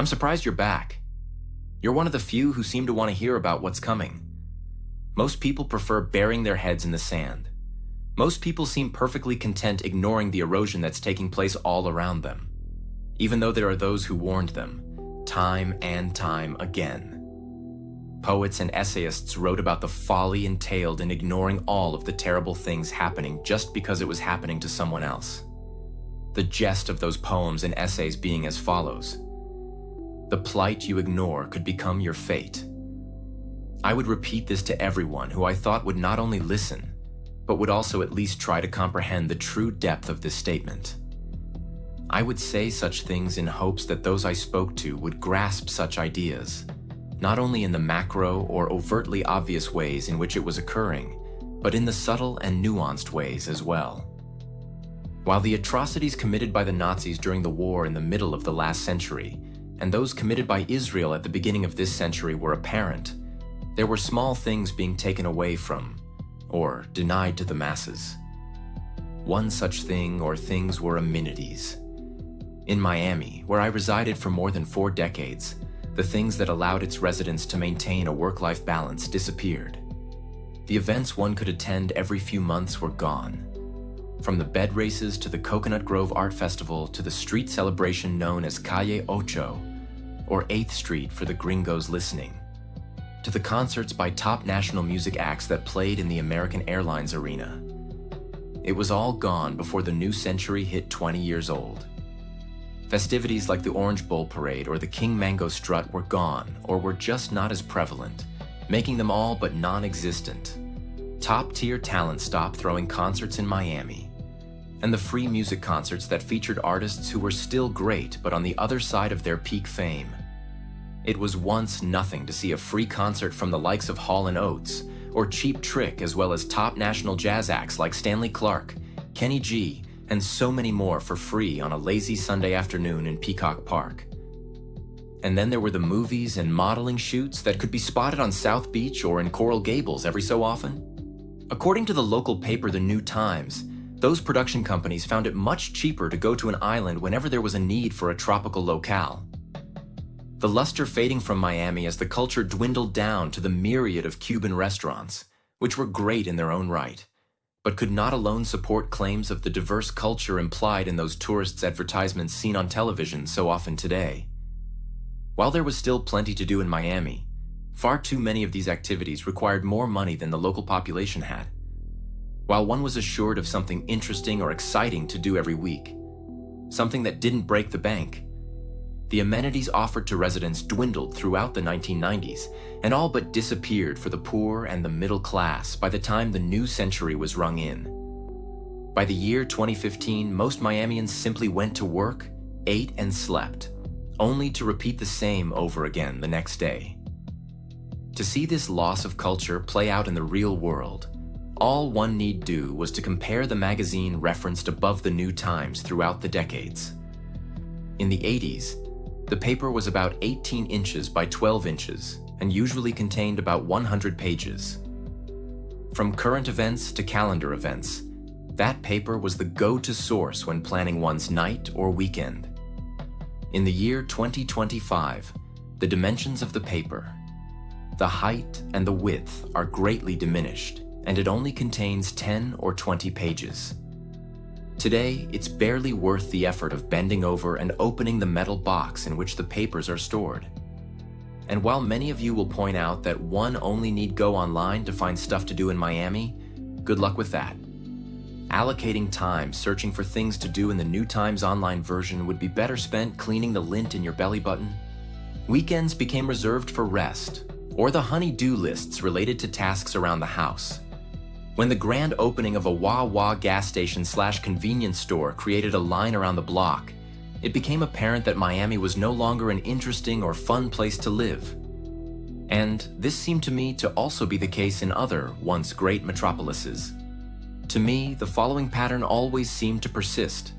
I'm surprised you're back. You're one of the few who seem to want to hear about what's coming. Most people prefer burying their heads in the sand. Most people seem perfectly content ignoring the erosion that's taking place all around them, even though there are those who warned them, time and time again. Poets and essayists wrote about the folly entailed in ignoring all of the terrible things happening just because it was happening to someone else. The gist of those poems and essays being as follows: the plight you ignore could become your fate. I would repeat this to everyone who I thought would not only listen, but would also at least try to comprehend the true depth of this statement. I would say such things in hopes that those I spoke to would grasp such ideas, not only in the macro or overtly obvious ways in which it was occurring, but in the subtle and nuanced ways as well. While the atrocities committed by the Nazis during the war in the middle of the last century, and those committed by Israel at the beginning of this century were apparent, there were small things being taken away from, or denied to the masses. One such thing or things were amenities. In Miami, where I resided for more than 4 decades, the things that allowed its residents to maintain a work-life balance disappeared. The events one could attend every few months were gone. From the bed races to the Coconut Grove Art Festival to the street celebration known as Calle Ocho, or 8th Street for the gringos listening, to the concerts by top national music acts that played in the American Airlines Arena. It was all gone before the new century hit 20 years old. Festivities like the Orange Bowl Parade or the King Mango Strut were gone or were just not as prevalent, making them all but non-existent. Top-tier talent stopped throwing concerts in Miami, and the free music concerts that featured artists who were still great but on the other side of their peak fame. It was once nothing to see a free concert from the likes of Hall & Oates, or Cheap Trick, as well as top national jazz acts like Stanley Clarke, Kenny G, and so many more for free on a lazy Sunday afternoon in Peacock Park. And then there were the movies and modeling shoots that could be spotted on South Beach or in Coral Gables every so often. According to the local paper, The New Times, those production companies found it much cheaper to go to an island whenever there was a need for a tropical locale. The luster fading from Miami as the culture dwindled down to the myriad of Cuban restaurants, which were great in their own right, but could not alone support claims of the diverse culture implied in those tourists' advertisements seen on television so often today. While there was still plenty to do in Miami, far too many of these activities required more money than the local population had. While one was assured of something interesting or exciting to do every week, something that didn't break the bank, the amenities offered to residents dwindled throughout the 1990s and all but disappeared for the poor and the middle class by the time the new century was rung in. By the year 2015, most Miamians simply went to work, ate, and slept, only to repeat the same over again the next day. To see this loss of culture play out in the real world, all one need do was to compare the magazine referenced above the New Times throughout the decades. In the 80s, the paper was about 18 inches by 12 inches and usually contained about 100 pages. From current events to calendar events, that paper was the go-to source when planning one's night or weekend. In the year 2025, the dimensions of the paper, the height and the width are greatly diminished, and it only contains 10 or 20 pages. Today, it's barely worth the effort of bending over and opening the metal box in which the papers are stored. And while many of you will point out that one only need go online to find stuff to do in Miami, good luck with that. Allocating time searching for things to do in the New Times online version would be better spent cleaning the lint in your belly button. Weekends became reserved for rest, or the honey-do lists related to tasks around the house. When the grand opening of a Wawa gas station/convenience store created a line around the block, it became apparent that Miami was no longer an interesting or fun place to live. And this seemed to me to also be the case in other once great metropolises. To me, the following pattern always seemed to persist.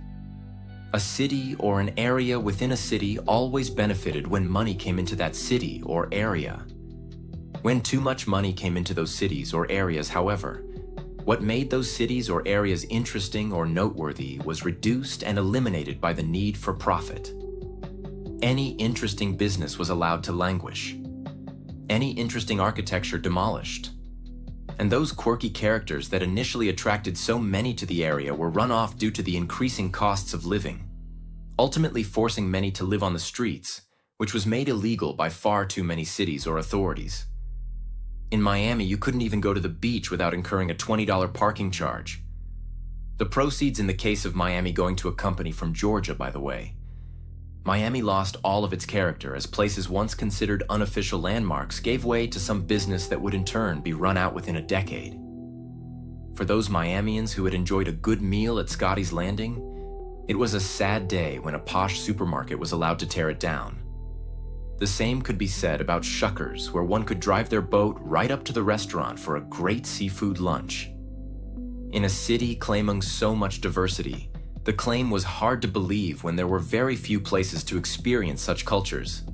A city or an area within a city always benefited when money came into that city or area. When too much money came into those cities or areas, however, what made those cities or areas interesting or noteworthy was reduced and eliminated by the need for profit. Any interesting business was allowed to languish. Any interesting architecture demolished. And those quirky characters that initially attracted so many to the area were run off due to the increasing costs of living, ultimately forcing many to live on the streets, which was made illegal by far too many cities or authorities. In Miami, you couldn't even go to the beach without incurring a $20 parking charge. The proceeds in the case of Miami going to a company from Georgia, by the way. Miami lost all of its character as places once considered unofficial landmarks gave way to some business that would in turn be run out within a decade. For those Miamians who had enjoyed a good meal at Scotty's Landing, it was a sad day when a posh supermarket was allowed to tear it down. The same could be said about Shuckers, where one could drive their boat right up to the restaurant for a great seafood lunch. In a city claiming so much diversity, the claim was hard to believe when there were very few places to experience such cultures.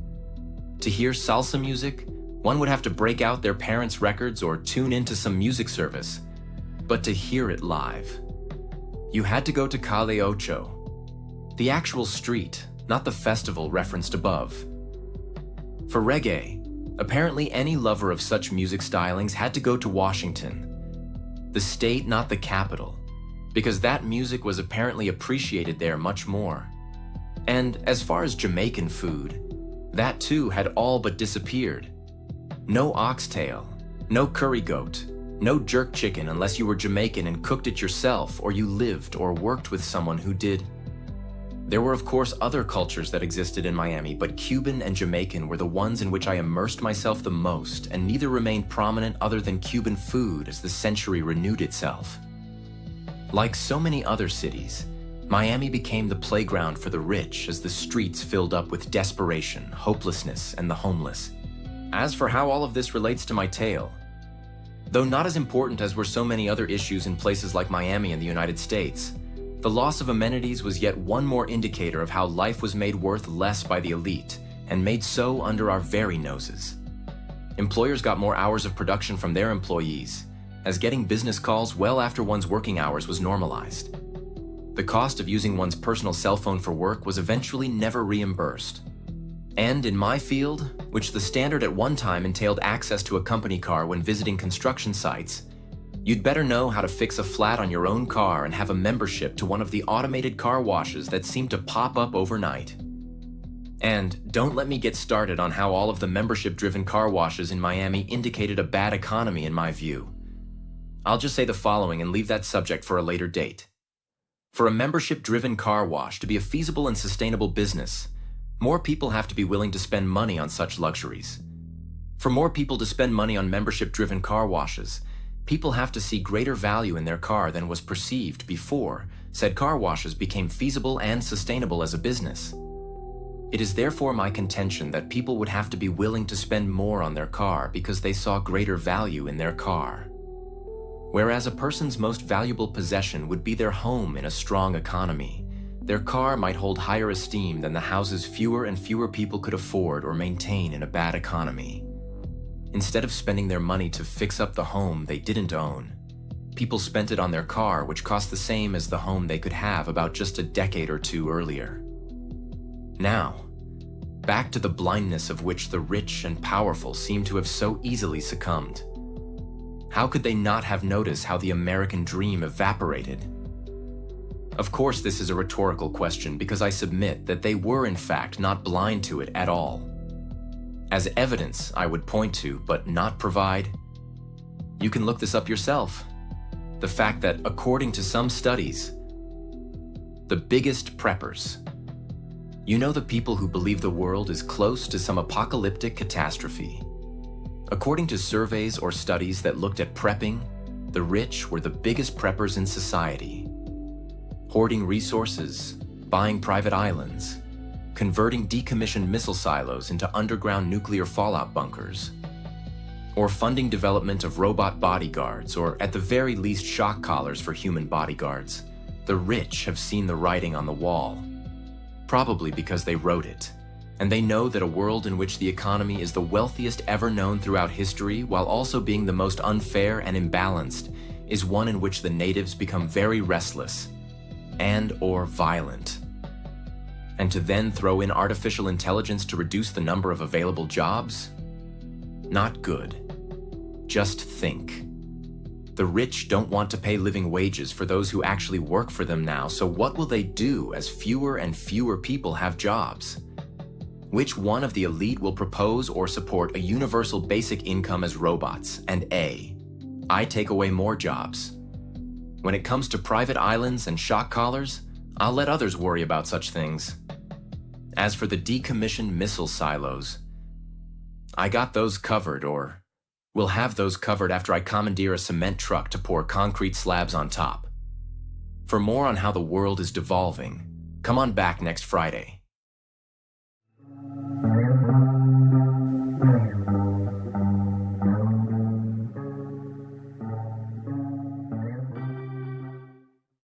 To hear salsa music, one would have to break out their parents' records or tune into some music service. But to hear it live, you had to go to Calle Ocho, the actual street, not the festival referenced above. For reggae, apparently any lover of such music stylings had to go to Washington, the state, not the capital, because that music was apparently appreciated there much more. And as far as Jamaican food, that too had all but disappeared. No oxtail, no curry goat, no jerk chicken unless you were Jamaican and cooked it yourself or you lived or worked with someone who did. There were of course other cultures that existed in Miami, but Cuban and Jamaican were the ones in which I immersed myself the most, and neither remained prominent other than Cuban food as the century renewed itself. Like so many other cities, Miami became the playground for the rich as the streets filled up with desperation, hopelessness, and the homeless. As for how all of this relates to my tale, though not as important as were so many other issues in places like Miami and the United States, the loss of amenities was yet one more indicator of how life was made worth less by the elite, and made so under our very noses. Employers got more hours of production from their employees, as getting business calls well after one's working hours was normalized. The cost of using one's personal cell phone for work was eventually never reimbursed. And in my field, which the standard at one time entailed access to a company car when visiting construction sites, you'd better know how to fix a flat on your own car and have a membership to one of the automated car washes that seem to pop up overnight. And don't let me get started on how all of the membership-driven car washes in Miami indicated a bad economy in my view. I'll just say the following and leave that subject for a later date. For a membership-driven car wash to be a feasible and sustainable business, more people have to be willing to spend money on such luxuries. For more people to spend money on membership-driven car washes, people have to see greater value in their car than was perceived before said car washes became feasible and sustainable as a business. It is therefore my contention that people would have to be willing to spend more on their car because they saw greater value in their car. Whereas a person's most valuable possession would be their home in a strong economy, their car might hold higher esteem than the houses fewer and fewer people could afford or maintain in a bad economy. Instead of spending their money to fix up the home they didn't own, people spent it on their car, which cost the same as the home they could have about just a decade or two earlier. Now, back to the blindness of which the rich and powerful seem to have so easily succumbed. How could they not have noticed how the American dream evaporated? Of course, this is a rhetorical question because I submit that they were in fact not blind to it at all. As evidence, I would point to, but not provide. You can look this up yourself. The fact that, according to some studies, the biggest preppers, you know, the people who believe the world is close to some apocalyptic catastrophe. According to surveys or studies that looked at prepping, the rich were the biggest preppers in society. Hoarding resources, buying private islands, converting decommissioned missile silos into underground nuclear fallout bunkers, or funding development of robot bodyguards, or at the very least shock collars for human bodyguards. The rich have seen the writing on the wall, probably because they wrote it, and they know that a world in which the economy is the wealthiest ever known throughout history while also being the most unfair and imbalanced is one in which the natives become very restless and/or violent. And to then throw in artificial intelligence to reduce the number of available jobs? Not good. Just think. The rich don't want to pay living wages for those who actually work for them now, so what will they do as fewer and fewer people have jobs? Which one of the elite will propose or support a universal basic income as robots? And A, I take away more jobs. When it comes to private islands and shock collars, I'll let others worry about such things. As for the decommissioned missile silos, I got those covered, or will have those covered after I commandeer a cement truck to pour concrete slabs on top. For more on how the world is devolving, come on back next Friday.